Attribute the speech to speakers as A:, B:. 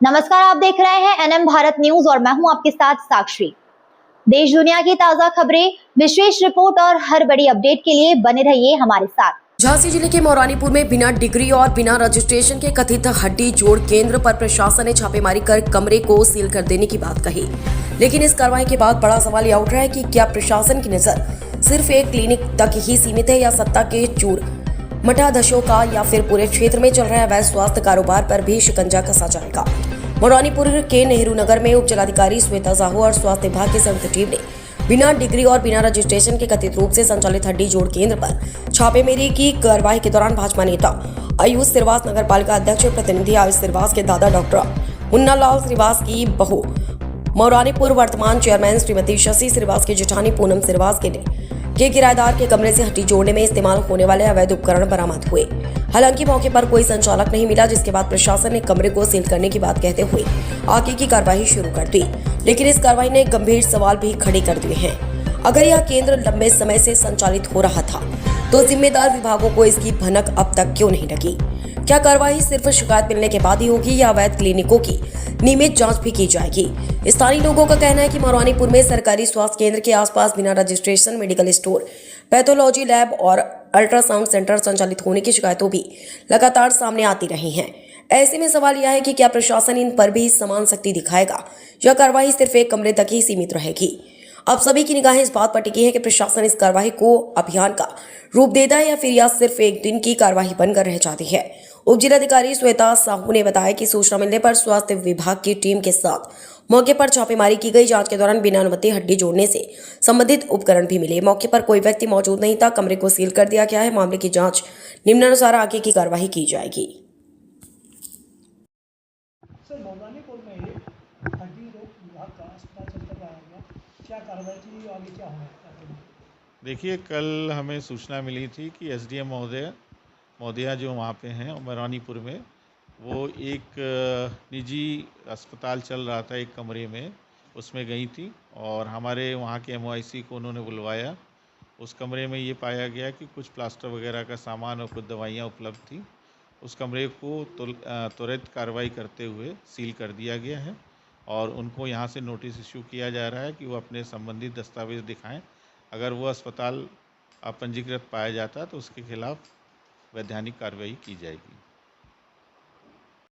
A: नमस्कार, आप देख रहे हैं एनएम भारत न्यूज और मैं हूं आपके साथ साक्षी। देश दुनिया की ताजा खबरें, विशेष रिपोर्ट और हर बड़ी अपडेट के लिए बने रहिए हमारे साथ।
B: झांसी जिले के मौरानीपुर में बिना डिग्री और बिना रजिस्ट्रेशन के कथित हड्डी जोड़ केंद्र पर प्रशासन ने छापेमारी कर कमरे को सील कर देने की बात कही। लेकिन इस कार्रवाई के बाद बड़ा सवाल यह उठ रहा है कि क्या प्रशासन की नजर सिर्फ एक क्लिनिक तक ही सीमित है या सत्ता के चूर मठाधीशों का या फिर पूरे क्षेत्र में चल रहा अवैध स्वास्थ्य कारोबार पर भी शिकंजा कसा जाएगा। मौरानीपुर के नेहरू नगर में उप जिलाधिकारी श्वेता साहू और स्वास्थ्य विभाग की संयुक्त टीम ने बिना डिग्री और बिना रजिस्ट्रेशन के कथित रूप से संचालित हड्डी जोड़ केंद्र पर छापेमारी की कार्रवाई के दौरान भाजपा नेता आयुष श्रीवास, नगर पालिका अध्यक्ष प्रतिनिधि आयुष श्रीवास के दादा डॉक्टर मुन्ना लाल श्रीवास की बहू मौरानीपुर वर्तमान चेयरमैन श्रीमती शशि श्रीवास की जेठानी पूनम श्रीवास के किराएदार के कमरे से हड्डी जोड़ने में इस्तेमाल होने वाले अवैध उपकरण बरामद हुए। हालांकि मौके पर कोई संचालक नहीं मिला, जिसके बाद प्रशासन ने कमरे को सील करने की बात कहते हुए आगे की कार्रवाई शुरू कर दी। लेकिन इस कार्रवाई ने गंभीर सवाल भी खड़े कर दिए हैं। अगर यह केंद्र लंबे समय से संचालित हो रहा था तो जिम्मेदार विभागों को इसकी भनक अब तक क्यों नहीं लगी? क्या कार्रवाई सिर्फ शिकायत मिलने के बाद ही होगी या अवैध क्लिनिकों की नियमित जांच भी की जाएगी? स्थानीय लोगों का कहना है कि मौरानीपुर में सरकारी स्वास्थ्य केंद्र के आसपास बिना registration medical store, pathology lab और अल्ट्रासाउंड सेंटर संचालित होने की शिकायतों भी लगातार सामने आती रही हैं। ऐसे में सवाल यह है कि क्या प्रशासन इन पर भी समान सख्ती दिखाएगा या कार्रवाई सिर्फ एक कमरे तक ही सीमित रहेगी? अब सभी की निगाहें इस बात पर टिकी है कि प्रशासन इस कार्रवाई को अभियान का रूप देता है या फिर यह सिर्फ एक दिन की कार्रवाई बनकर रह जाती है। उप जिलाधिकारी श्वेता साहू ने बताया कि सूचना मिलने पर स्वास्थ्य विभाग की टीम के साथ मौके पर छापेमारी की गई। जांच के दौरान बिना अनुमति हड्डी जोड़ने से संबंधित उपकरण भी मिले। मौके पर कोई व्यक्ति मौजूद नहीं था। कमरे को सील कर दिया गया है। मामले की जांच निम्नानुसार आगे की कार्रवाई की जाएगी।
C: सर, मौलानीपुर में ये हड्डी रोग विभाग का अस्पताल चलकर लाया गया, क्या कार्रवाई की आगे क्या होना है?
D: देखिए, कल हमें सूचना मिली थी कि एसडीएम महोदया जो वहाँ पे हैं मौरानीपुर में, वो एक निजी अस्पताल चल रहा था एक कमरे में, उसमें गई थी और हमारे वहाँ के एमओआईसी को उन्होंने बुलवाया। उस कमरे में ये पाया गया कि कुछ प्लास्टर वगैरह का सामान और कुछ दवाइयाँ उपलब्ध थी। उस कमरे को त्वरित कार्रवाई करते हुए सील कर दिया गया है और उनको यहाँ से नोटिस इशू किया जा रहा है कि वो अपने संबंधित दस्तावेज दिखाएं। अगर वो अस्पताल अपंजीकृत पाया जाता है तो उसके खिलाफ वैधानिक कार्रवाई की जाएगी।